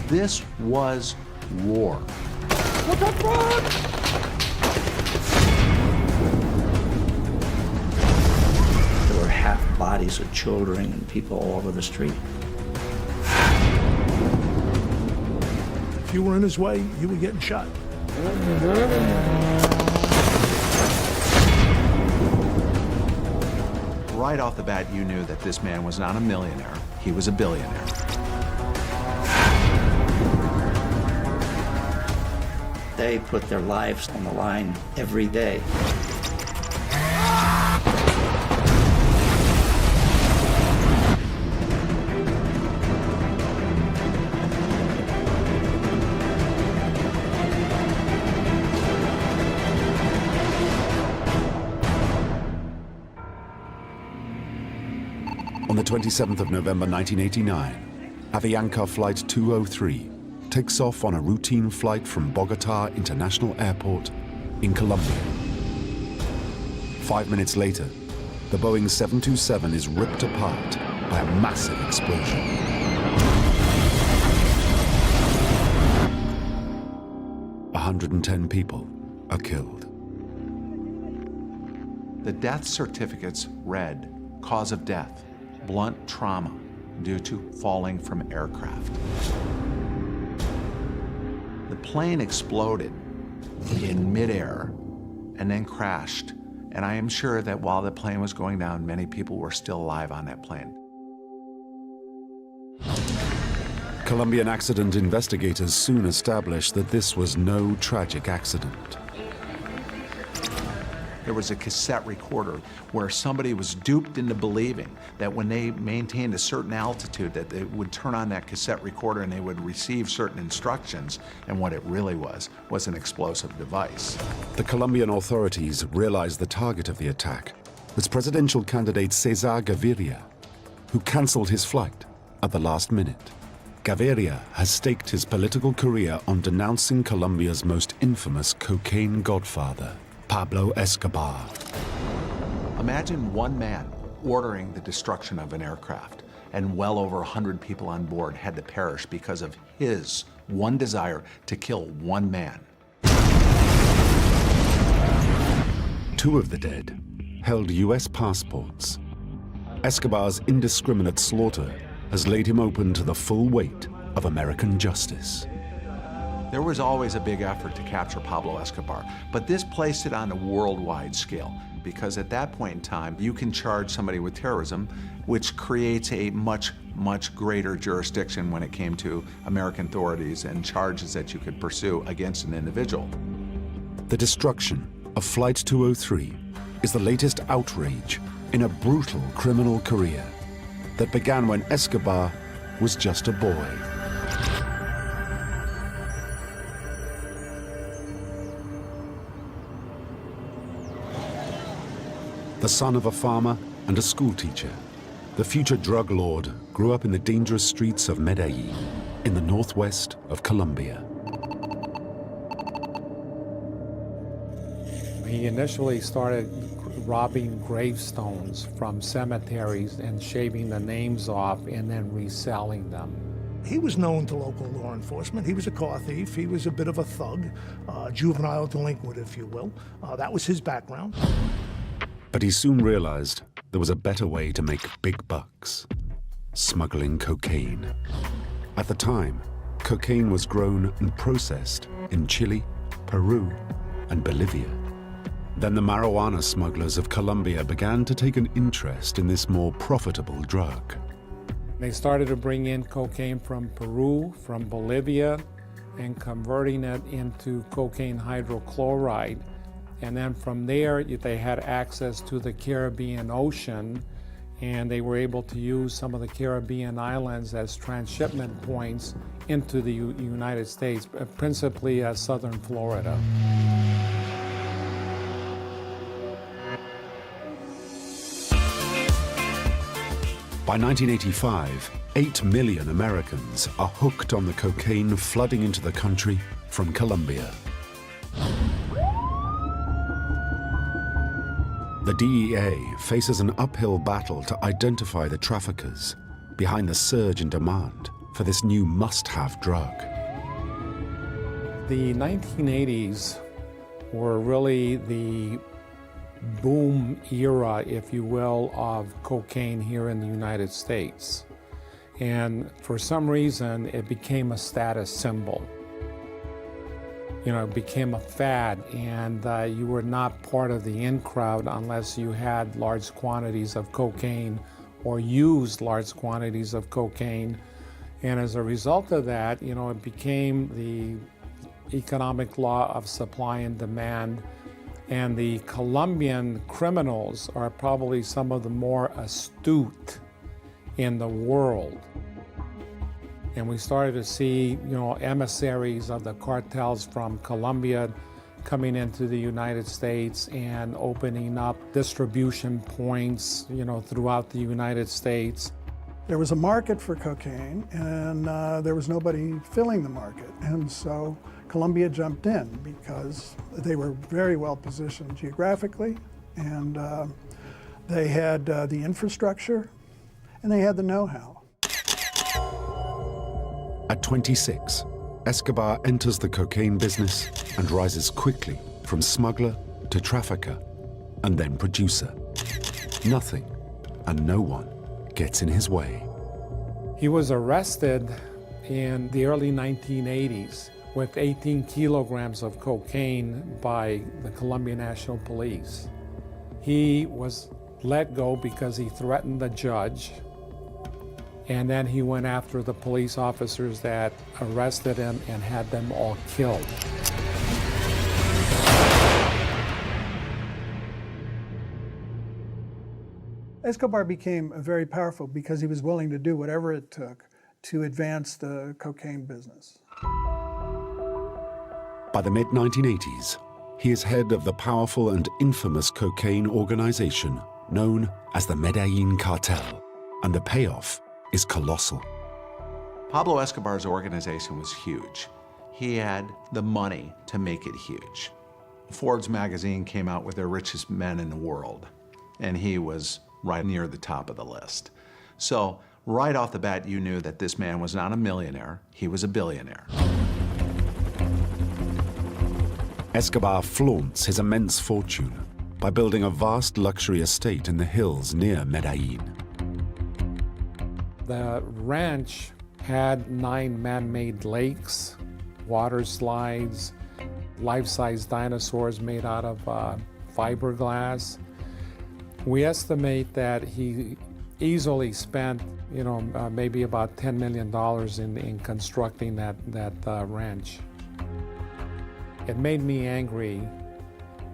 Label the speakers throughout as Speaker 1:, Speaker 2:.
Speaker 1: This was war.
Speaker 2: Look up front!
Speaker 3: There were half bodies of children and people all over the street.
Speaker 2: If you were in his way, you were getting shot.
Speaker 1: Right off the bat, you knew that this man was not a millionaire, he was a billionaire.
Speaker 3: They put their lives on the line every day.
Speaker 4: On the 27th of November 1989, Avianca Flight 203 takes off on a routine flight from Bogota International Airport in Colombia. 5 minutes later, the Boeing 727 is ripped apart by a massive explosion. "110 people are killed."
Speaker 1: The death certificates read, cause of death, blunt trauma due to falling from aircraft. The plane exploded in midair and then crashed. And I am sure that while the plane was going down, many people were still alive on that plane.
Speaker 4: Colombian accident investigators soon established that this was no tragic accident.
Speaker 1: There was a cassette recorder where somebody was duped into believing that when they maintained a certain altitude that they would turn on that cassette recorder and they would receive certain instructions, and what it really was an explosive device.
Speaker 4: The Colombian authorities realized the target of the attack was presidential candidate Cesar Gaviria, who canceled his flight at the last minute. Gaviria has staked his political career on denouncing Colombia's most infamous cocaine godfather, Pablo Escobar.
Speaker 1: Imagine one man ordering the destruction of an aircraft, and well over 100 people on board had to perish because of his one desire to kill one man.
Speaker 4: 2 of the dead held US passports. Escobar's indiscriminate slaughter has laid him open to the full weight of American justice.
Speaker 1: There was always a big effort to capture Pablo Escobar, but this placed it on a worldwide scale, because at that point in time, you can charge somebody with terrorism, which creates a much, much greater jurisdiction when it came to American authorities and charges that you could pursue against an individual.
Speaker 4: The destruction of Flight 203 is the latest outrage in a brutal criminal career that began when Escobar was just a boy. The son of a farmer and a schoolteacher, the future drug lord grew up in the dangerous streets of Medellin, in the northwest of Colombia.
Speaker 5: He initially started robbing gravestones from cemeteries and shaving the names off and then reselling them.
Speaker 2: He was known to local law enforcement. He was a car thief. He was a bit of a thug, juvenile delinquent, if you will. That was his background.
Speaker 4: But he soon realized there was a better way to make big bucks: smuggling cocaine. At the time, cocaine was grown and processed in Chile, Peru, and Bolivia. Then the marijuana smugglers of Colombia began to take an interest in this more profitable drug.
Speaker 5: They started to bring in cocaine from Peru, from Bolivia, and converting it into cocaine hydrochloride. And then from there, they had access to the Caribbean Ocean, and they were able to use some of the Caribbean islands as transshipment points into the United States, principally southern Florida.
Speaker 4: By 1985, 8 million Americans are hooked on the cocaine flooding into the country from Colombia. The DEA faces an uphill battle to identify the traffickers behind the surge in demand for this new must-have drug.
Speaker 5: The 1980s were really the boom era, if you will, of cocaine here in the United States. And for some reason, it became a status symbol. You know, it became a fad, and you were not part of the in crowd unless you had large quantities of cocaine or used large quantities of cocaine. And as a result of that, you know, it became the economic law of supply and demand. And the Colombian criminals are probably some of the more astute in the world. And we started to see, you know, emissaries of the cartels from Colombia coming into the United States and opening up distribution points, you know, throughout the United States.
Speaker 6: There was a market for cocaine, and there was nobody filling the market. And so Colombia jumped in because they were very well positioned geographically, and they had the infrastructure, and they had the know-how.
Speaker 4: At 26, Escobar enters the cocaine business and rises quickly from smuggler to trafficker and then producer. Nothing and no one gets in his way.
Speaker 5: He was arrested in the early 1980s with 18 kilograms of cocaine by the Colombian National Police. He was let go because he threatened the judge, and then he went after the police officers that arrested him and had them all killed.
Speaker 6: Escobar became very powerful because he was willing to do whatever it took to advance the cocaine business.
Speaker 4: By the mid-1980s, he is head of the powerful and infamous cocaine organization known as the Medellin cartel, and the payoff is colossal.
Speaker 1: Pablo Escobar's organization was huge. He had the money to make it huge. Forbes magazine came out with their richest men in the world, and he was right near the top of the list. So right off the bat, you knew that this man was not a millionaire, he was a billionaire.
Speaker 4: Escobar flaunts his immense fortune by building a vast luxury estate in the hills near Medellin.
Speaker 5: The ranch had 9 man-made lakes, water slides, life-size dinosaurs made out of fiberglass. We estimate that he easily spent, you know, maybe about $10 million in constructing that ranch. It made me angry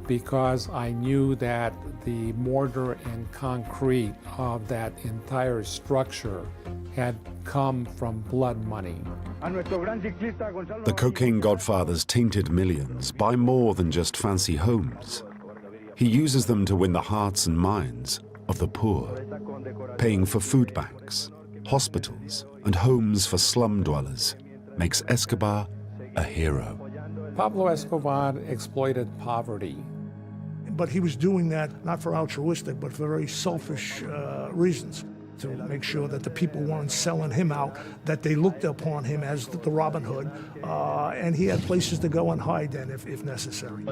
Speaker 5: because I knew that the mortar and concrete of that entire structure had come from blood money.
Speaker 4: The cocaine godfather's tainted millions buy more than just fancy homes. He uses them to win the hearts and minds of the poor, paying for food banks, hospitals, and homes for slum dwellers makes Escobar a hero.
Speaker 5: Pablo Escobar exploited poverty.
Speaker 2: But he was doing that not for altruistic, but for very selfish reasons, to make sure that the people weren't selling him out, that they looked upon him as the Robin Hood, and he had places to go and hide then if necessary.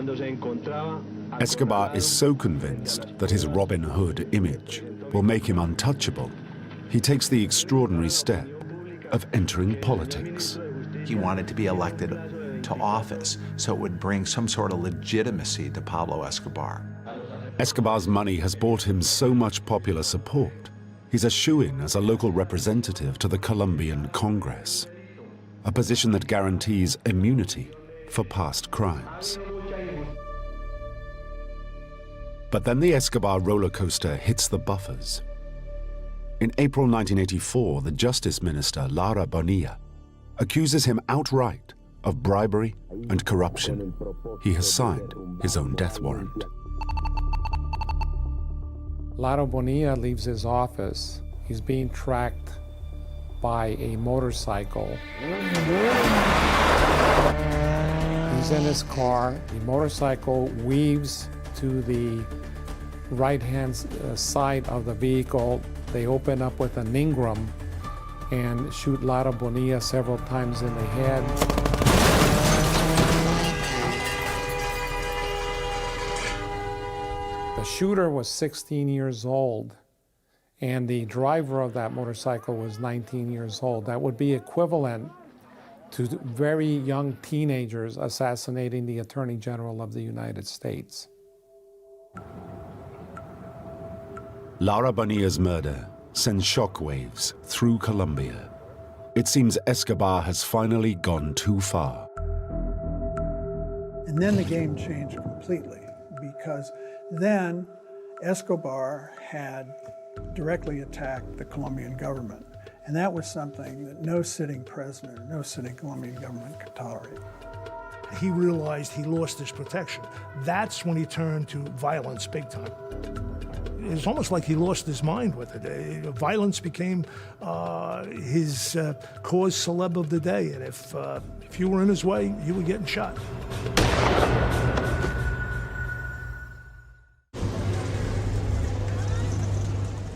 Speaker 4: Escobar is so convinced that his Robin Hood image will make him untouchable, he takes the extraordinary step of entering politics.
Speaker 1: He wanted to be elected to office, so it would bring some sort of legitimacy to Pablo Escobar.
Speaker 4: Escobar's money has bought him so much popular support, he's a shoo-in as a local representative to the Colombian Congress, a position that guarantees immunity for past crimes. But then the Escobar roller coaster hits the buffers. In April 1984, the Justice Minister, Lara Bonilla, accuses him outright of bribery and corruption. He has signed his own death warrant.
Speaker 5: Lara Bonilla leaves his office. He's being tracked by a motorcycle. He's in his car. The motorcycle weaves to the right-hand side of the vehicle. They open up with an Ingram, and shoot Lara Bonilla several times in the head. The shooter was 16 years old, and the driver of that motorcycle was 19 years old. That would be equivalent to very young teenagers assassinating the Attorney General of the United States.
Speaker 4: Lara Bonilla's murder sends shockwaves through Colombia. It seems Escobar has finally gone too far.
Speaker 6: And then the game changed completely, because then Escobar had directly attacked the Colombian government. And that was something that no sitting president, no sitting Colombian government could tolerate.
Speaker 2: He realized he lost his protection. That's when he turned to violence big time. It's almost like he lost his mind with it. Violence became his cause célèbre of the day, and if you were in his way, you were getting shot.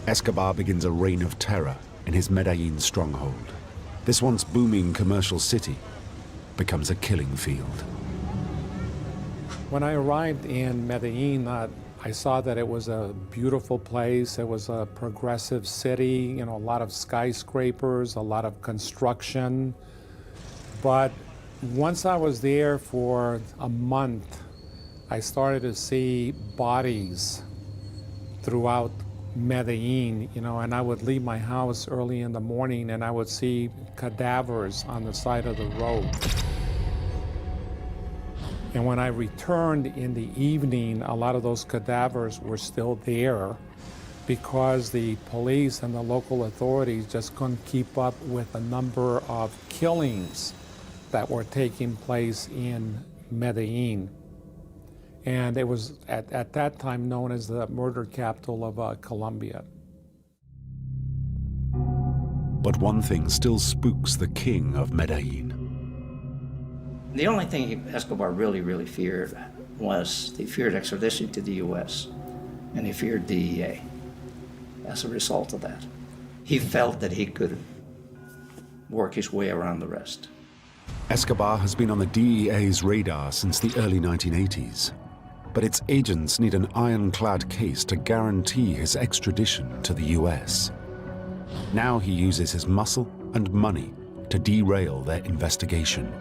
Speaker 4: Escobar begins a reign of terror in his Medellin stronghold. This once booming commercial city becomes a killing field.
Speaker 5: When I arrived in Medellin, I saw that it was a beautiful place. It was a progressive city, a lot of skyscrapers, a lot of construction. But once I was there for a month, I started to see bodies throughout Medellin, and I would leave my house early in the morning and I would see cadavers on the side of the road. And when I returned in the evening, a lot of those cadavers were still there because the police and the local authorities just couldn't keep up with the number of killings that were taking place in Medellin. And it was at that time known as the murder capital of Colombia.
Speaker 4: But one thing still spooks the king of Medellin.
Speaker 3: The only thing Escobar really feared was he feared extradition to the U.S. and he feared DEA as a result of that. He felt that he could work his way around the rest.
Speaker 4: Escobar has been on the DEA's radar since the early 1980s, but its agents need an ironclad case to guarantee his extradition to the U.S. Now he uses his muscle and money to derail their investigation.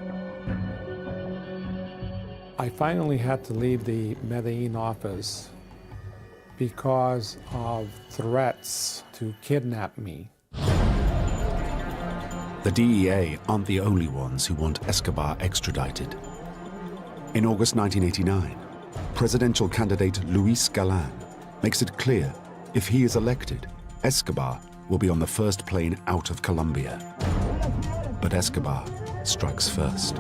Speaker 5: I finally had to leave the Medellin office because of threats to kidnap me.
Speaker 4: The DEA aren't the only ones who want Escobar extradited. In August 1989, presidential candidate Luis Galan makes it clear if he is elected, Escobar will be on the first plane out of Colombia. But Escobar strikes first.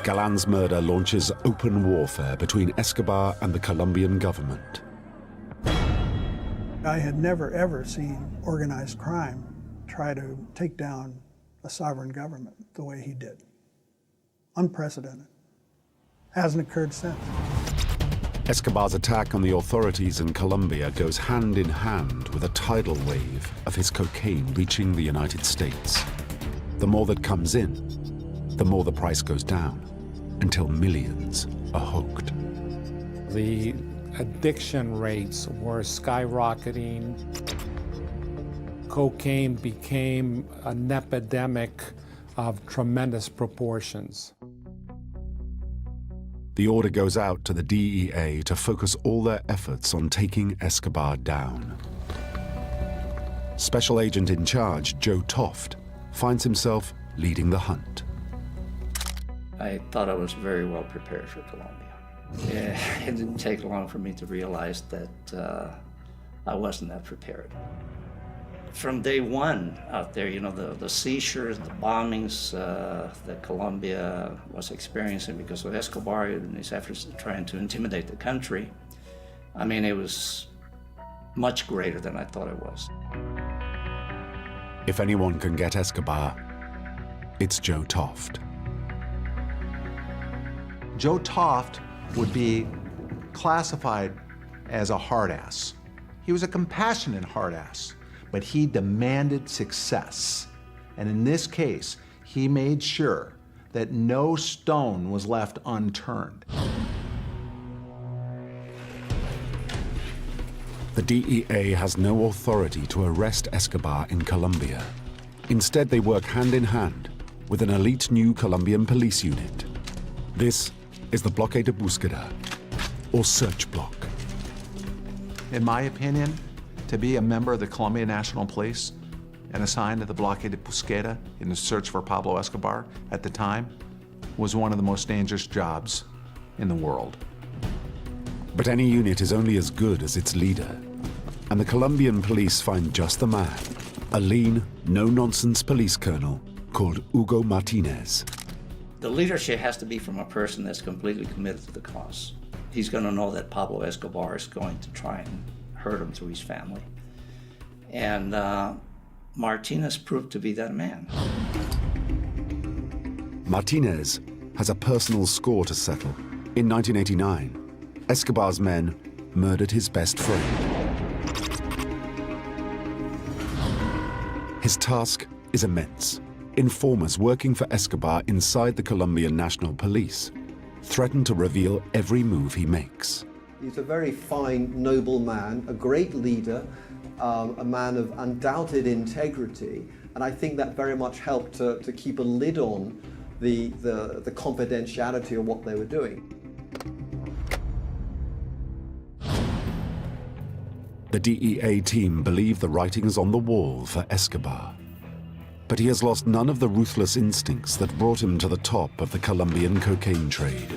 Speaker 4: Galan's murder launches open warfare between Escobar and the Colombian government.
Speaker 6: I had never, ever seen organized crime try to take down a sovereign government the way he did. Unprecedented. Hasn't occurred since.
Speaker 4: Escobar's attack on the authorities in Colombia goes hand in hand with a tidal wave of his cocaine reaching the United States. The more that comes in, the more the price goes down, until millions are hooked.
Speaker 5: The addiction rates were skyrocketing. Cocaine became an epidemic of tremendous proportions.
Speaker 4: The order goes out to the DEA to focus all their efforts on taking Escobar down. Special agent in charge, Joe Toft, finds himself leading the hunt.
Speaker 3: I thought I was very well prepared for Colombia. It didn't take long for me to realize that I wasn't that prepared. From day one out there, the seizures, the bombings that Colombia was experiencing because of Escobar and his efforts trying to intimidate the country, I mean, it was much greater than I thought it was.
Speaker 4: If anyone can get Escobar, it's Joe Toft.
Speaker 1: Joe Toft would be classified as a hard ass. He was a compassionate hard ass, but he demanded success. And in this case, he made sure that no stone was left unturned.
Speaker 4: The DEA has no authority to arrest Escobar in Colombia. Instead, they work hand in hand with an elite new Colombian police unit. This is the Bloque de Búsqueda, or search block.
Speaker 1: In my opinion, to be a member of the Colombian National Police and assigned to the Bloque de Búsqueda in the search for Pablo Escobar at the time was one of the most dangerous jobs in the world.
Speaker 4: But any unit is only as good as its leader. And the Colombian police find just the man, a lean, no-nonsense police colonel called Hugo Martinez.
Speaker 3: The leadership has to be from a person that's completely committed to the cause. He's going to know that Pablo Escobar is going to try and hurt him through his family. And Martinez proved to be that man.
Speaker 4: Martinez has a personal score to settle. In 1989, Escobar's men murdered his best friend. His task is immense. Informers working for Escobar inside the Colombian National Police threaten to reveal every move he makes.
Speaker 7: He's a very fine, noble man, a great leader, a man of undoubted integrity, and I think that very much helped to keep a lid on the confidentiality of what they were doing.
Speaker 4: The DEA team believe the writing's on the wall for Escobar. But he has lost none of the ruthless instincts that brought him to the top of the Colombian cocaine trade.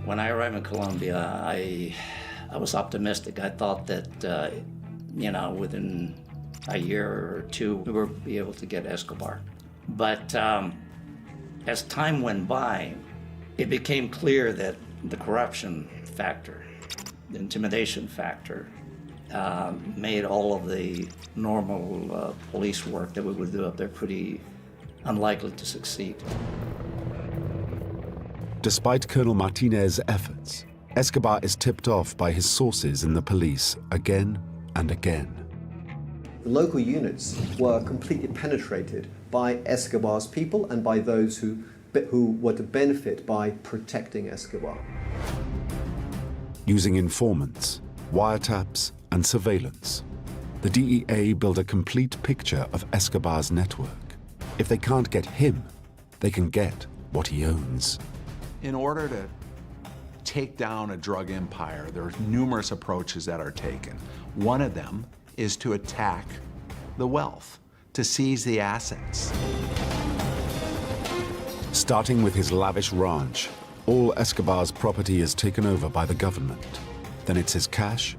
Speaker 3: When I arrived in Colombia, I was optimistic. I thought that, within a year or two, we would be able to get Escobar. But as time went by, it became clear that the corruption factor, the intimidation factor, made all of the normal police work that we would do up there pretty unlikely to succeed.
Speaker 4: Despite Colonel Martinez's efforts, Escobar is tipped off by his sources in the police again and again.
Speaker 7: The local units were completely penetrated by Escobar's people and by those who were to benefit by protecting Escobar.
Speaker 4: Using informants, wiretaps, and surveillance, the DEA build a complete picture of Escobar's network. If they can't get him, they can get what he owns.
Speaker 1: In order to take down a drug empire, there are numerous approaches that are taken. One of them is to attack the wealth, to seize the assets.
Speaker 4: Starting with his lavish ranch, all Escobar's property is taken over by the government. Then it's his cash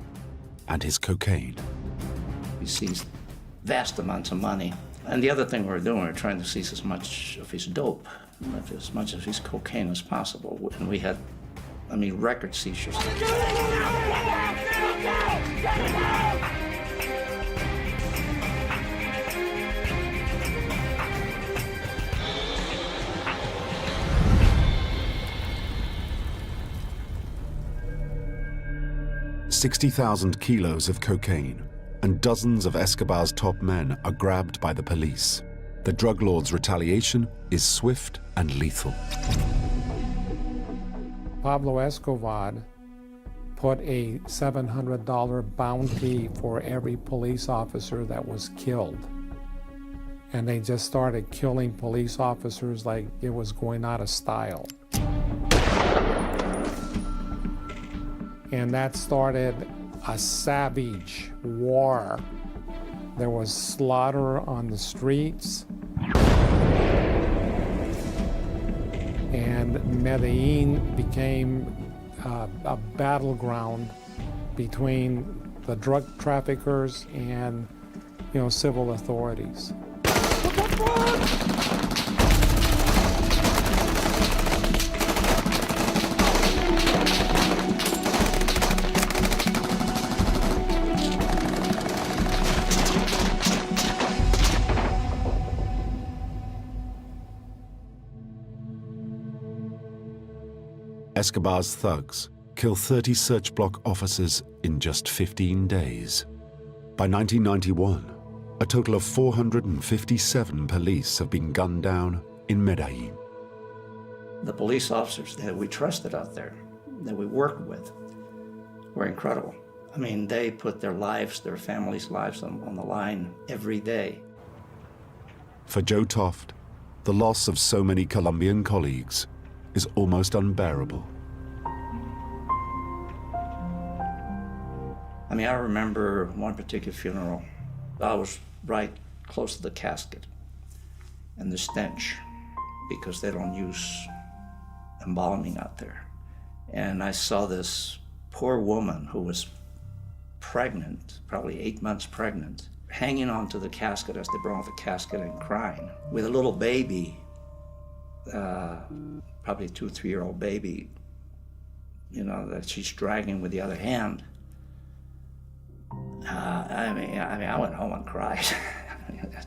Speaker 4: and his cocaine.
Speaker 3: He seized vast amounts of money. And the other thing we're doing, we're trying to seize as much of his dope, as much of his cocaine as possible. And we had, record seizures.
Speaker 4: 60,000 kilos of cocaine and dozens of Escobar's top men are grabbed by the police. The drug lord's retaliation is swift and lethal.
Speaker 5: Pablo Escobar put a $700 bounty for every police officer that was killed. And they just started killing police officers like it was going out of style. And that started a savage war. There was slaughter on the streets. And Medellin became a battleground between the drug traffickers and, civil authorities.
Speaker 4: Escobar's thugs kill 30 search block officers in just 15 days. By 1991, a total of 457 police have been gunned down in Medellin.
Speaker 3: The police officers that we trusted out there, that we worked with, were incredible. I mean, they put their lives, their families' lives on the line every day.
Speaker 4: For Joe Toft, the loss of so many Colombian colleagues is almost unbearable.
Speaker 3: I mean, I remember one particular funeral. I was right close to the casket, and the stench, because they don't use embalming out there. And I saw this poor woman who was pregnant, probably 8 months pregnant, hanging onto the casket as they brought the casket and crying, with a little baby, probably a 2 or 3 year old baby, you know, that she's dragging with the other hand. I mean, I went home and cried.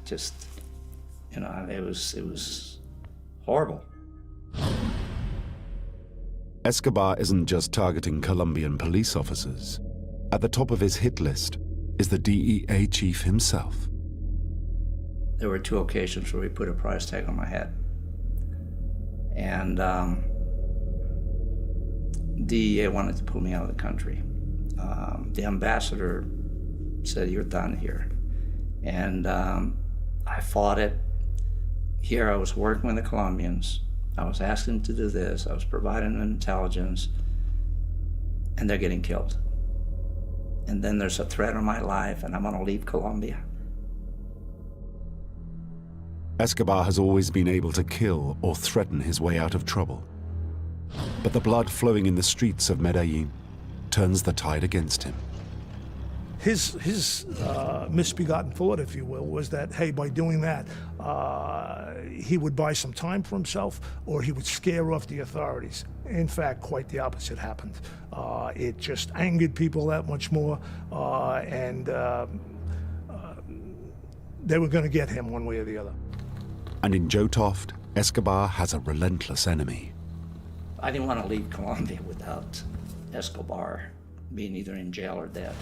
Speaker 3: Just, you know, it was horrible.
Speaker 4: Escobar isn't just targeting Colombian police officers. At the top of his hit list is the DEA chief himself.
Speaker 3: There were 2 occasions where he put a price tag on my head. And DEA wanted to pull me out of the country. The ambassador said, "You're done here." And I fought it. Here I was working with the Colombians. I was asking to do this. I was providing them intelligence, and they're getting killed. And then there's a threat on my life, and I'm gonna leave Colombia.
Speaker 4: Escobar has always been able to kill or threaten his way out of trouble. But the blood flowing in the streets of Medellin turns the tide against him.
Speaker 2: His misbegotten thought, if you will, was that, hey, by doing that, he would buy some time for himself, or he would scare off the authorities. In fact, quite the opposite happened. It just angered people that much more, and they were going to get him one way or the other.
Speaker 4: And in Joe Toft, Escobar has a relentless enemy.
Speaker 3: I didn't want to leave Colombia without Escobar being either in jail or dead.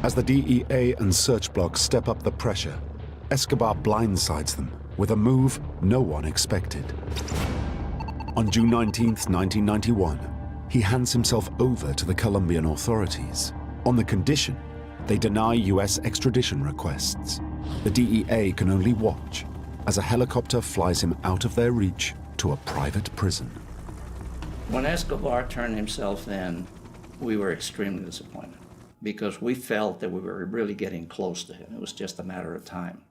Speaker 4: As the DEA and search block step up the pressure, Escobar blindsides them with a move no one expected. On June 19th, 1991, he hands himself over to the Colombian authorities on the condition they deny US extradition requests. The DEA can only watch as a helicopter flies him out of their reach to a private prison.
Speaker 3: When Escobar turned himself in, we were extremely disappointed because we felt that we were really getting close to him. It was just a matter of time.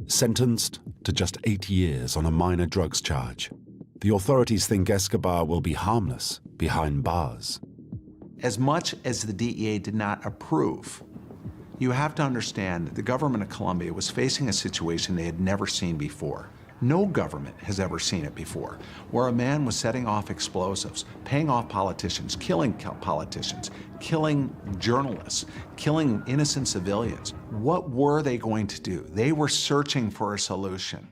Speaker 4: Sentenced to just 8 years on a minor drugs charge, the authorities think Escobar will be harmless behind bars.
Speaker 1: As much as the DEA did not approve, you have to understand that the government of Colombia was facing a situation they had never seen before. No government has ever seen it before, where a man was setting off explosives, paying off politicians, killing politicians, killing journalists, killing innocent civilians. What were they going to do? They were searching for a solution.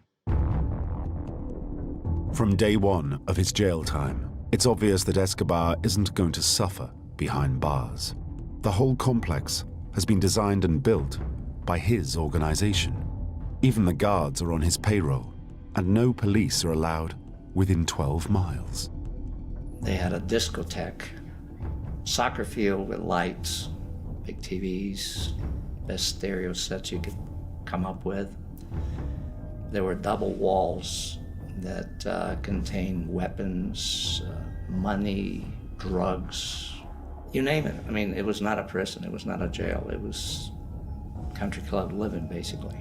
Speaker 4: From day one of his jail time, it's obvious that Escobar isn't going to suffer behind bars. The whole complex has been designed and built by his organization. Even the guards are on his payroll, and no police are allowed within 12 miles.
Speaker 3: They had a discotheque, soccer field with lights, big TVs, best stereo sets you could come up with. There were double walls that contained weapons, money, drugs, you name it. I mean, it was not a prison, it was not a jail, it was country club living, basically.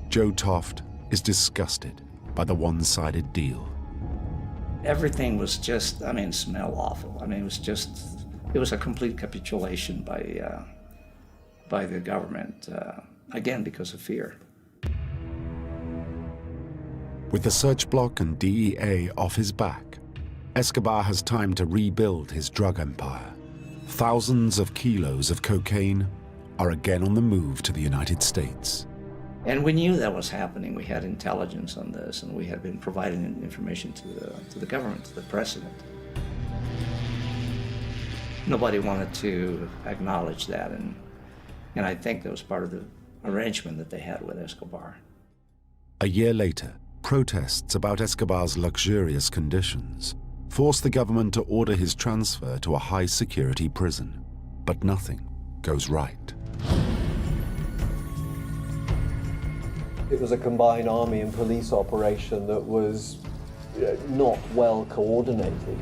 Speaker 4: Joe Toft is disgusted by the one-sided deal.
Speaker 3: Everything was just, I mean, smelled awful. I mean, it was a complete capitulation by the government, again, because of fear.
Speaker 4: With the search block and DEA off his back, Escobar has time to rebuild his drug empire. Thousands of kilos of cocaine are again on the move to the United States.
Speaker 3: And we knew that was happening. We had intelligence on this, and we had been providing information to the government, to the president. Nobody wanted to acknowledge that, and I think that was part of the arrangement that they had with Escobar.
Speaker 4: A year later, protests about Escobar's luxurious conditions forced the government to order his transfer to a high-security prison. But nothing goes right.
Speaker 7: It was a combined army and police operation that was not well coordinated.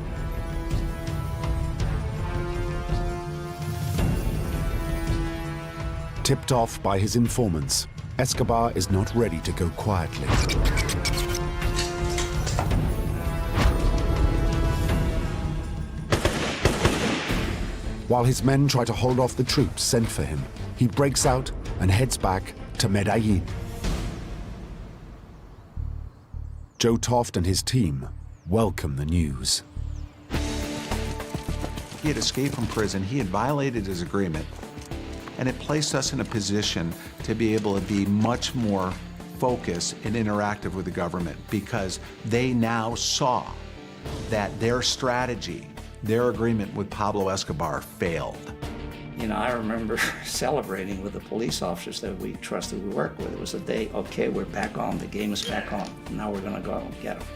Speaker 4: Tipped off by his informants, Escobar is not ready to go quietly. While his men try to hold off the troops sent for him, he breaks out and heads back to Medellin. Joe Toft and his team welcome the news.
Speaker 1: He had escaped from prison, he had violated his agreement, and it placed us in a position to be able to be much more focused and interactive with the government, because they now saw that their strategy, their agreement with Pablo Escobar failed.
Speaker 3: You know, I remember celebrating with the police officers that we trusted we worked with. It was a day, okay, we're back on, the game is back on. Now we're gonna go out and get them.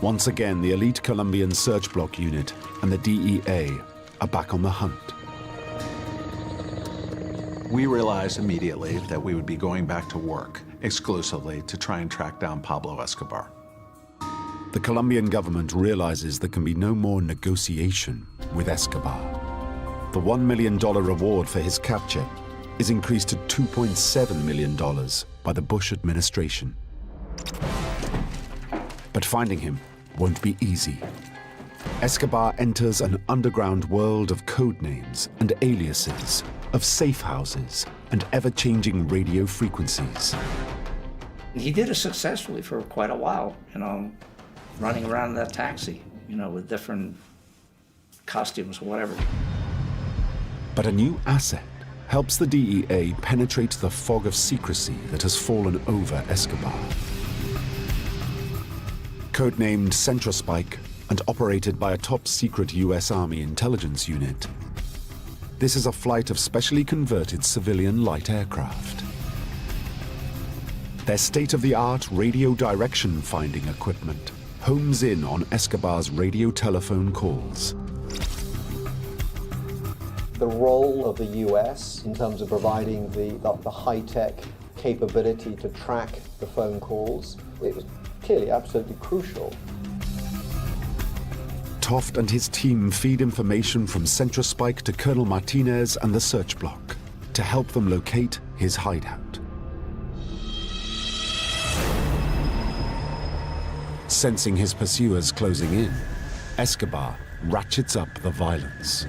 Speaker 4: Once again, the elite Colombian search block unit and the DEA are back on the hunt.
Speaker 1: We realized immediately that we would be going back to work exclusively to try and track down Pablo Escobar.
Speaker 4: The Colombian government realizes there can be no more negotiation with Escobar. The $1 million reward for his capture is increased to $2.7 million by the Bush administration. But finding him won't be easy. Escobar enters an underground world of code names and aliases, of safe houses and ever-changing radio frequencies.
Speaker 3: He did it successfully for quite a while, you know, running around in that taxi, you know, with different costumes or whatever.
Speaker 4: But a new asset helps the DEA penetrate the fog of secrecy that has fallen over Escobar. Codenamed Centrospike and operated by a top-secret US Army intelligence unit, this is a flight of specially converted civilian light aircraft. Their state-of-the-art radio direction finding equipment homes in on Escobar's radio telephone calls.
Speaker 7: The role of the US in terms of providing the high-tech capability to track the phone calls, it was clearly absolutely crucial.
Speaker 4: Toft and his team feed information from Centrospike to Colonel Martinez and the search block to help them locate his hideout. Sensing his pursuers closing in, Escobar ratchets up the violence.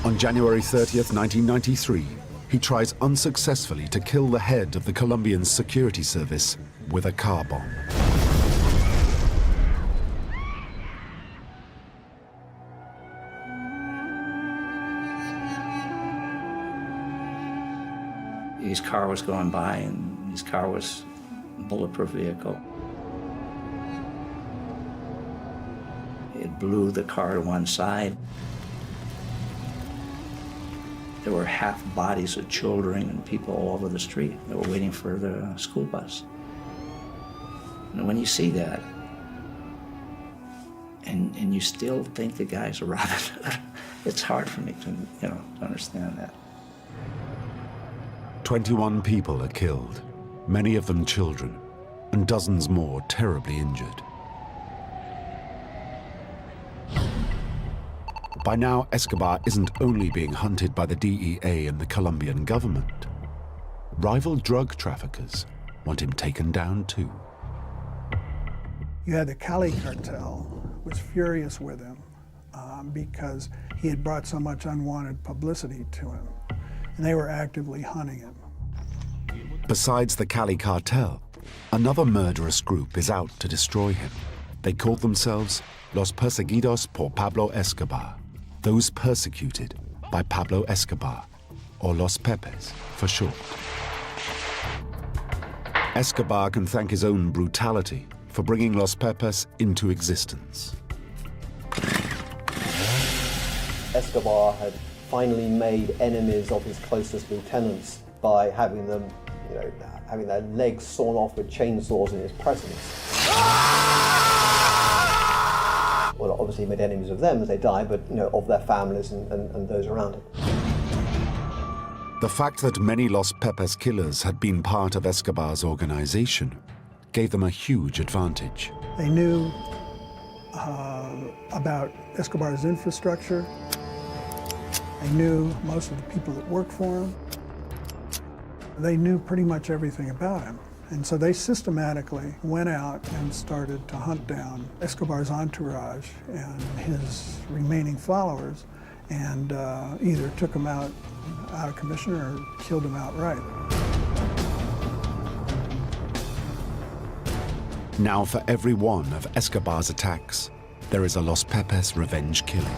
Speaker 4: On January 30th, 1993, he tries unsuccessfully to kill the head of the Colombian security service with a car bomb.
Speaker 3: His car was going by, and his car was a bulletproof vehicle. It blew the car to one side. There were half bodies of children and people all over the street that were waiting for the school bus. And when you see that, and you still think the guy's a Robin Hood, it's hard for me to, to understand that.
Speaker 4: 21 people are killed, many of them children, and dozens more terribly injured. By now, Escobar isn't only being hunted by the DEA and the Colombian government. Rival drug traffickers want him taken down too.
Speaker 6: You had the Cali cartel was furious with him because he had brought so much unwanted publicity to him, and they were actively hunting him.
Speaker 4: Besides the Cali cartel, another murderous group is out to destroy him. They called themselves Los Perseguidos por Pablo Escobar. those persecuted by Pablo Escobar, or Los Pepes for short. Escobar can thank his own brutality for bringing Los Pepes into existence.
Speaker 7: Escobar had finally made enemies of his closest lieutenants by having them, having their legs sawn off with chainsaws in his presence. Well, obviously he made enemies of them as they died, but of their families and those around him.
Speaker 4: The fact that many Los Pepes killers had been part of Escobar's organization gave them a huge advantage.
Speaker 6: They knew about Escobar's infrastructure. They knew most of the people that worked for him. They knew pretty much everything about him. And so they systematically went out and started to hunt down Escobar's entourage and his remaining followers, and either took them out of commission or killed them outright.
Speaker 4: Now, for every one of Escobar's attacks, there is a Los Pepes revenge killing.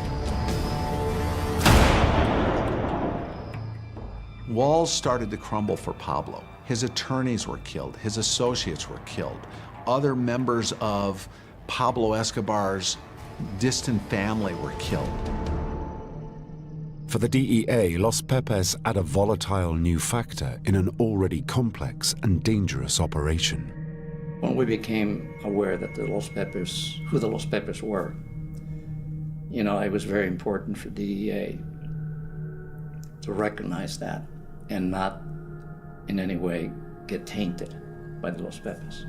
Speaker 1: Walls started to crumble for Pablo. His attorneys were killed, his associates were killed. Other members of Pablo Escobar's distant family were killed.
Speaker 4: For the DEA, Los Pepes add a volatile new factor in an already complex and dangerous operation.
Speaker 3: When we became aware that who the Los Pepes were, it was very important for DEA to recognize that and not in any way get tainted by the Los Pepes.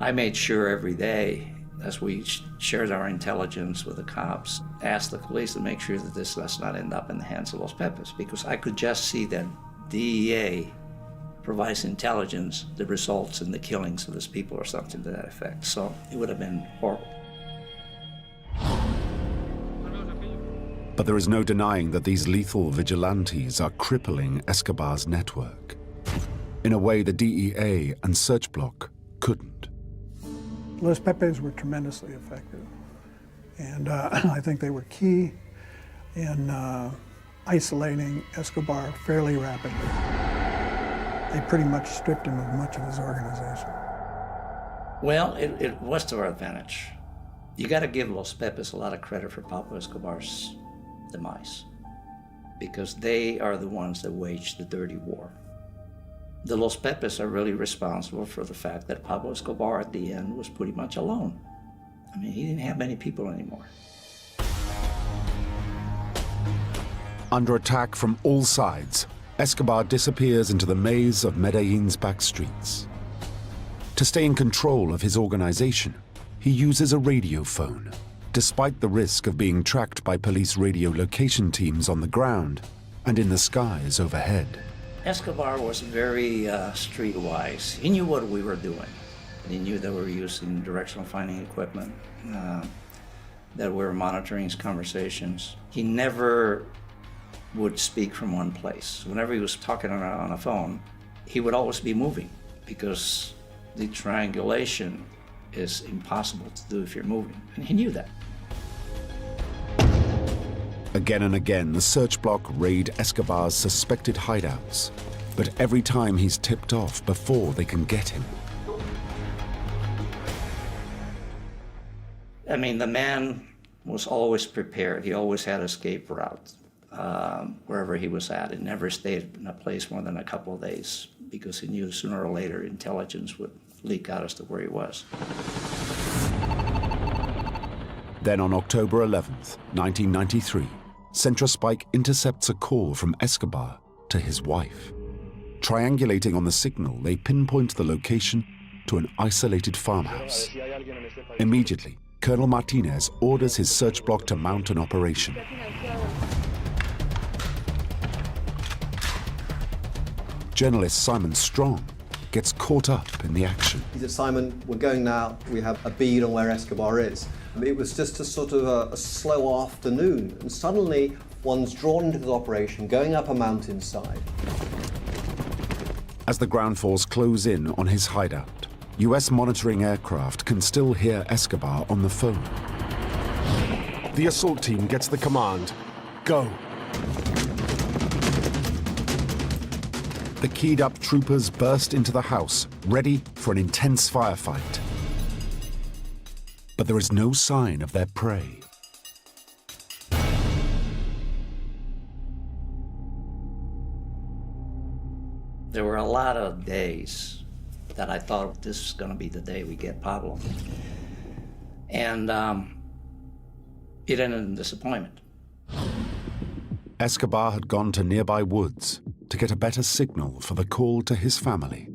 Speaker 3: I made sure every day, as we shared our intelligence with the cops, asked the police to make sure that this does not end up in the hands of Los Pepes, because I could just see that DEA provides intelligence that results in the killings of these people or something to that effect. So it would have been horrible.
Speaker 4: But there is no denying that these lethal vigilantes are crippling Escobar's network in a way the DEA and Search Block couldn't.
Speaker 6: Los Pepes were tremendously effective, and I think they were key in isolating Escobar fairly rapidly. They pretty much stripped him of much of his organization.
Speaker 3: Well, it was to our advantage. You got to give Los Pepes a lot of credit for Pablo Escobar's demise, because they are the ones that waged the dirty war. The Los Pepes are really responsible for the fact that Pablo Escobar at the end was pretty much alone. I mean, he didn't have many people anymore.
Speaker 4: Under attack from all sides, Escobar disappears into the maze of Medellin's back streets. To stay in control of his organization, he uses a radio phone, despite the risk of being tracked by police radio location teams on the ground and in the skies overhead.
Speaker 3: Escobar was very streetwise. He knew what we were doing. He knew that we were using directional finding equipment, that we were monitoring his conversations. He never would speak from one place. Whenever he was talking on a phone, he would always be moving, because the triangulation is impossible to do if you're moving, and he knew that.
Speaker 4: Again and again, the Search Block raid Escobar's suspected hideouts, but every time he's tipped off before they can get him.
Speaker 3: I mean, the man was always prepared. He always had an escape route wherever he was at. He never stayed in a place more than a couple of days, because he knew sooner or later intelligence would leak out as to where he was.
Speaker 4: Then on October 11th, 1993, CentraSpike intercepts a call from Escobar to his wife. Triangulating on the signal, they pinpoint the location to an isolated farmhouse. Immediately, Colonel Martinez orders his Search Block to mount an operation. Journalist Simon Strong gets caught up in the action.
Speaker 7: He said, "Simon, we're going now. We have a bead on where Escobar is." It was just a sort of a slow afternoon, and suddenly one's drawn into the operation, going up a mountainside.
Speaker 4: As the ground force close in on his hideout, US monitoring aircraft can still hear Escobar on the phone. The assault team gets the command, go. The keyed-up troopers burst into the house, ready for an intense firefight. But there is no sign of their prey.
Speaker 3: There were a lot of days that I thought this is going to be the day we get Pablo. And it ended in disappointment.
Speaker 4: Escobar had gone to nearby woods to get a better signal for the call to his family.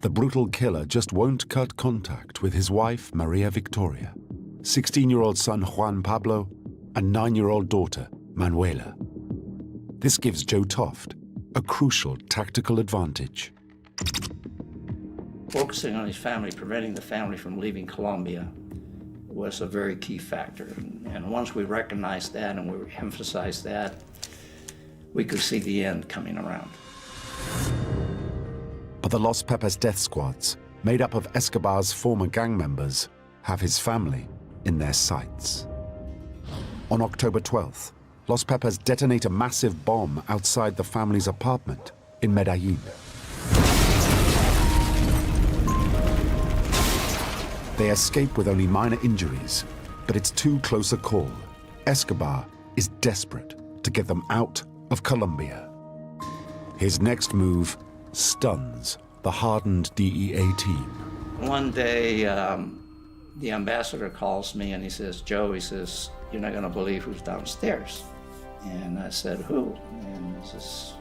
Speaker 4: The brutal killer just won't cut contact with his wife, Maria Victoria, 16-year-old son Juan Pablo, and 9-year-old daughter, Manuela. This gives Joe Toft a crucial tactical advantage.
Speaker 3: Focusing on his family, preventing the family from leaving Colombia, was a very key factor. And once we recognized that and we emphasized that, we could see the end coming around.
Speaker 4: But the Los Pepes death squads, made up of Escobar's former gang members, have his family in their sights. On October 12th, Los Pepes detonate a massive bomb outside the family's apartment in Medellin. They escape with only minor injuries, but it's too close a call. Escobar is desperate to get them out of Colombia. His next move stuns the hardened DEA team.
Speaker 3: One day, the ambassador calls me and he says, Joe, he says, you're not gonna believe who's downstairs. And I said, who? And this is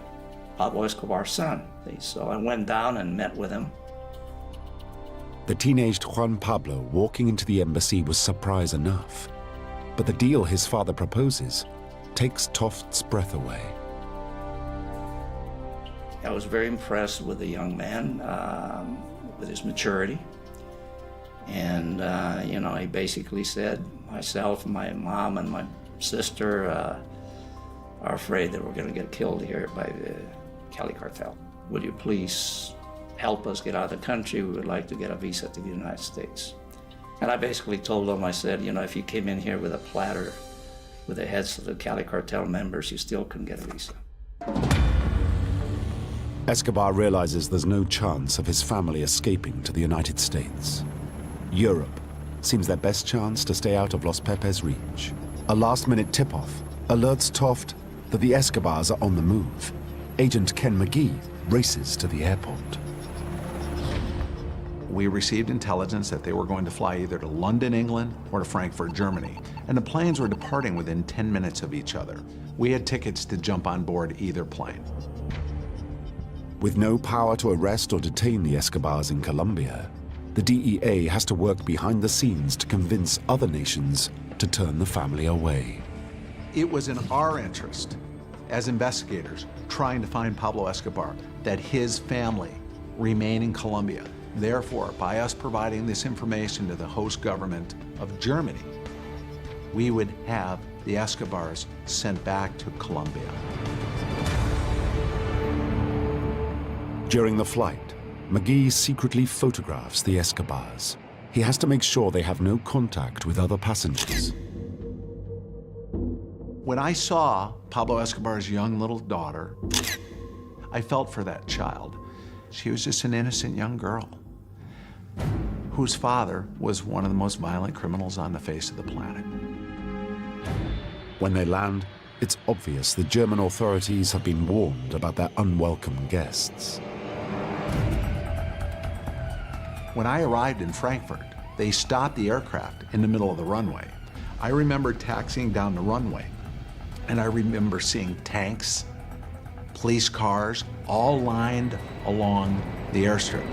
Speaker 3: Pablo Escobar's son. So I went down and met with him.
Speaker 4: The teenaged Juan Pablo walking into the embassy was surprise enough. But the deal his father proposes takes Toft's breath away.
Speaker 3: I was very impressed with the young man, with his maturity. And, you know, he basically said, myself, my mom, and my sister are afraid that we're going to get killed here by the Cali cartel. Would you please help us get out of the country? We would like to get a visa to the United States. And I basically told him, I said, you know, if you came in here with a platter with the heads of the Cali cartel members, you still couldn't get a visa.
Speaker 4: Escobar realizes there's no chance of his family escaping to the United States. Europe seems their best chance to stay out of Los Pepes' reach. A last-minute tip-off alerts Toft that the Escobars are on the move. Agent Ken McGee races to the airport.
Speaker 1: We received intelligence that they were going to fly either to London, England, or to Frankfurt, Germany, and the planes were departing within 10 minutes of each other. We had tickets to jump on board either plane.
Speaker 4: With no power to arrest or detain the Escobars in Colombia, the DEA has to work behind the scenes to convince other nations to turn the family away.
Speaker 1: It was in our interest, as investigators trying to find Pablo Escobar, that his family remain in Colombia. Therefore, by us providing this information to the host government of Germany, we would have the Escobars sent back to Colombia.
Speaker 4: During the flight, McGee secretly photographs the Escobars. He has to make sure they have no contact with other passengers.
Speaker 1: When I saw Pablo Escobar's young little daughter, I felt for that child. She was just an innocent young girl whose father was one of the most violent criminals on the face of the planet.
Speaker 4: When they land, it's obvious the German authorities have been warned about their unwelcome guests.
Speaker 1: When I arrived in Frankfurt, they stopped the aircraft in the middle of the runway. I remember taxiing down the runway, and I remember seeing tanks, police cars, all lined along the airstrip.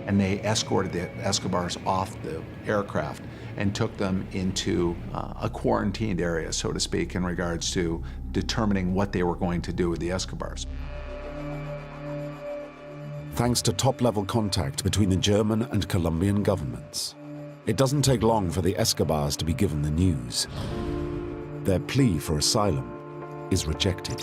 Speaker 1: And they escorted the Escobars off the aircraft and took them into a quarantined area, so to speak, in regards to determining what they were going to do with the Escobars.
Speaker 4: Thanks to top-level contact between the German and Colombian governments, it doesn't take long for the Escobars to be given the news. Their plea for asylum is rejected.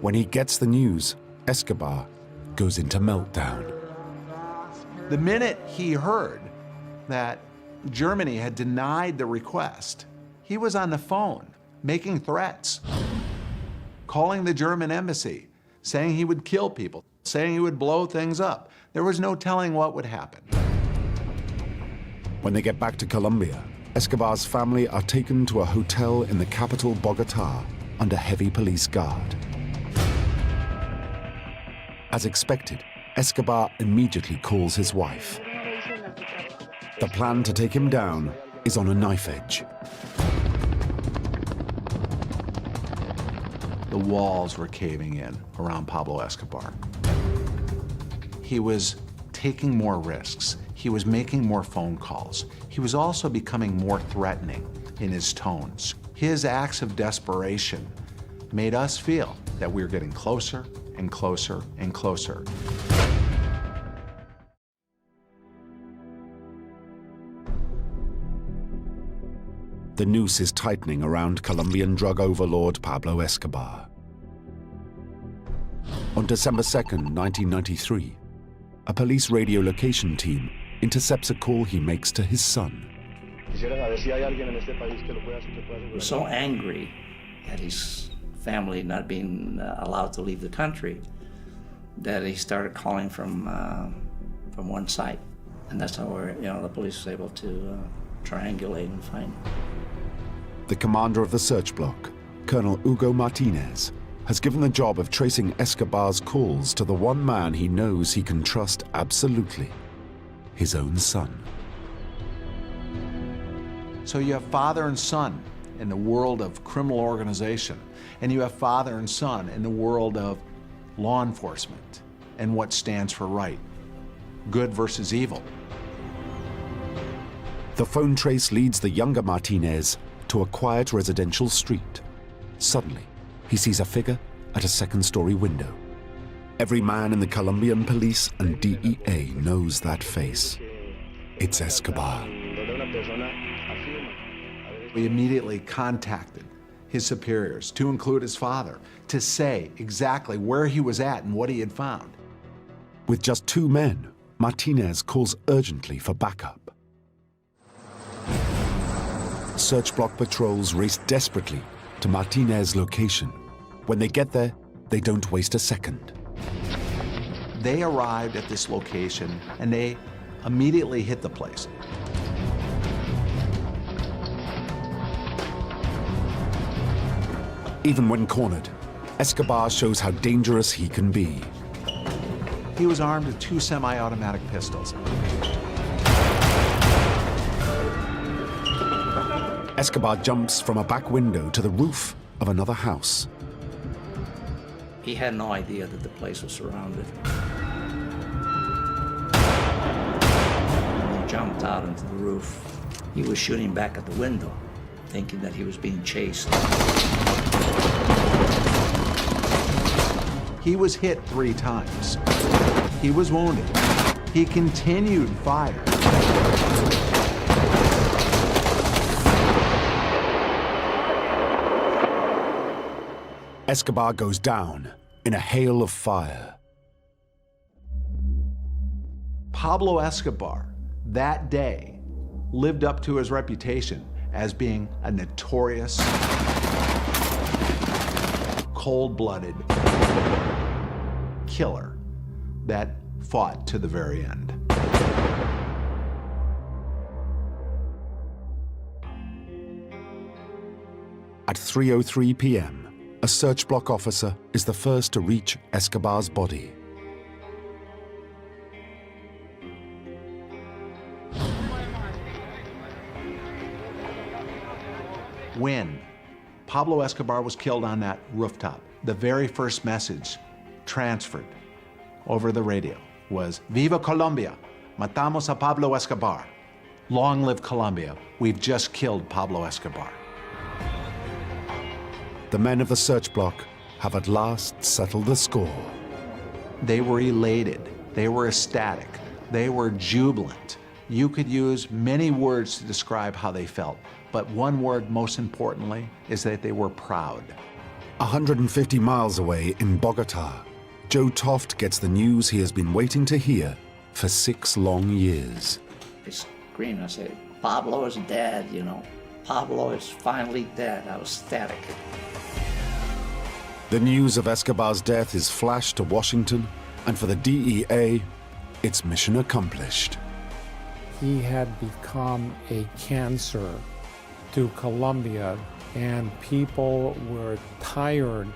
Speaker 4: When he gets the news, Escobar goes into meltdown.
Speaker 1: The minute he heard that Germany had denied the request, he was on the phone making threats, calling the German embassy, saying he would kill people, saying he would blow things up. There was no telling what would happen.
Speaker 4: When they get back to Colombia, Escobar's family are taken to a hotel in the capital, Bogotá, under heavy police guard. As expected, Escobar immediately calls his wife. The plan to take him down is on a knife edge.
Speaker 1: The walls were caving in around Pablo Escobar. He was taking more risks. He was making more phone calls. He was also becoming more threatening in his tones. His acts of desperation made us feel that we were getting closer and closer and closer.
Speaker 4: The noose is tightening around Colombian drug overlord Pablo Escobar. On December 2nd, 1993, a police radio location team intercepts a call he makes to his son.
Speaker 3: He was so angry at his family not being allowed to leave the country that he started calling from one site, and that's how the police was able to triangulate and find him.
Speaker 4: The commander of the search block, Colonel Hugo Martinez, has given the job of tracing Escobar's calls to the one man he knows he can trust absolutely, his own son.
Speaker 1: So you have father and son in the world of criminal organization, and you have father and son in the world of law enforcement and what stands for right, good versus evil.
Speaker 4: The phone trace leads the younger Martinez to a quiet residential street. Suddenly, he sees a figure at a second-story window. Every man in the Colombian police and DEA knows that face. It's Escobar.
Speaker 1: We immediately contacted his superiors, to include his father, to say exactly where he was at and what he had found.
Speaker 4: With just 2 men, Martinez calls urgently for backup. Search block patrols race desperately to Martinez's location. When they get there, they don't waste a second.
Speaker 1: They arrived at this location and they immediately hit the place.
Speaker 4: Even when cornered, Escobar shows how dangerous he can be.
Speaker 1: He was armed with 2 semi-automatic pistols.
Speaker 4: Escobar jumps from a back window to the roof of another house.
Speaker 3: He had no idea that the place was surrounded. When he jumped out into the roof, he was shooting back at the window, thinking that he was being chased.
Speaker 1: He was hit 3 times. He was wounded. He continued fire.
Speaker 4: Escobar goes down in a hail of fire.
Speaker 1: Pablo Escobar, that day, lived up to his reputation as being a notorious, cold-blooded killer that fought to the very end.
Speaker 4: At 3:03 p.m., a search block officer is the first to reach Escobar's body.
Speaker 1: When Pablo Escobar was killed on that rooftop, the very first message transferred over the radio was, "Viva Colombia, matamos a Pablo Escobar. Long live Colombia, we've just killed Pablo Escobar."
Speaker 4: The men of the search block have at last settled the score.
Speaker 1: They were elated, they were ecstatic, they were jubilant. You could use many words to describe how they felt, but one word most importantly is that they were proud.
Speaker 4: 150 miles away in Bogotá, Joe Toft gets the news he has been waiting to hear for 6 long years.
Speaker 3: I screamed, I said, Pablo is dead, you know. Pablo is finally dead. I was ecstatic.
Speaker 4: The news of Escobar's death is flashed to Washington, and for the DEA, it's mission accomplished.
Speaker 5: He had become a cancer to Colombia, and people were tired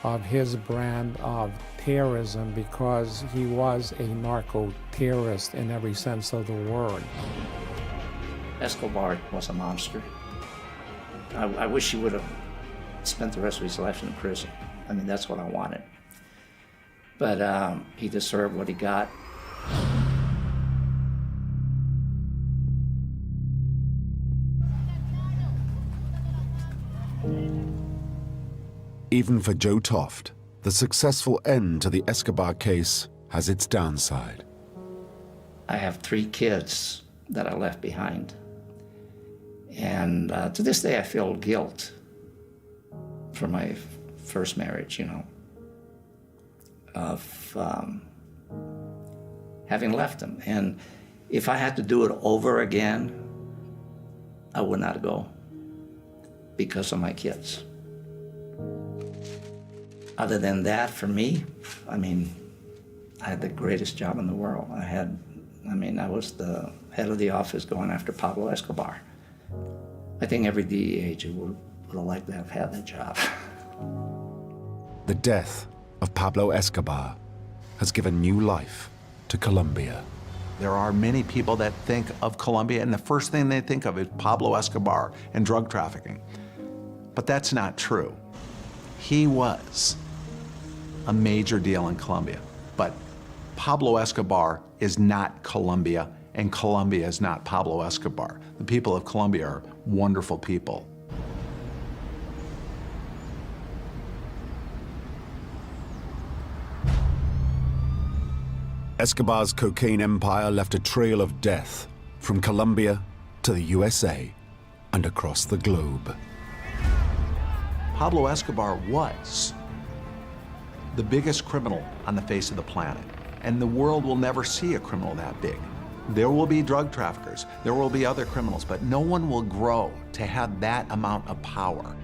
Speaker 5: of his brand of terrorism because he was a narco-terrorist in every sense of the word.
Speaker 3: Escobar was a monster. I wish he would have spent the rest of his life in prison. I mean, that's what I wanted. But he deserved what he got.
Speaker 4: Even for Joe Toft, the successful end to the Escobar case has its downside.
Speaker 3: I have 3 kids that I left behind. And to this day, I feel guilt for my first marriage, you know, of having left them. And if I had to do it over again, I would not go because of my kids. Other than that, for me, I mean, I had the greatest job in the world. I was the head of the office going after Pablo Escobar. I think every DEA agent would have liked to have had that job.
Speaker 4: The death of Pablo Escobar has given new life to Colombia.
Speaker 1: There are many people that think of Colombia, and the first thing they think of is Pablo Escobar and drug trafficking. But that's not true. He was a major deal in Colombia, but Pablo Escobar is not Colombia, and Colombia is not Pablo Escobar. The people of Colombia are wonderful people.
Speaker 4: Escobar's cocaine empire left a trail of death from Colombia to the USA and across the globe.
Speaker 1: Pablo Escobar was the biggest criminal on the face of the planet, and the world will never see a criminal that big. There will be drug traffickers, there will be other criminals, but no one will grow to have that amount of power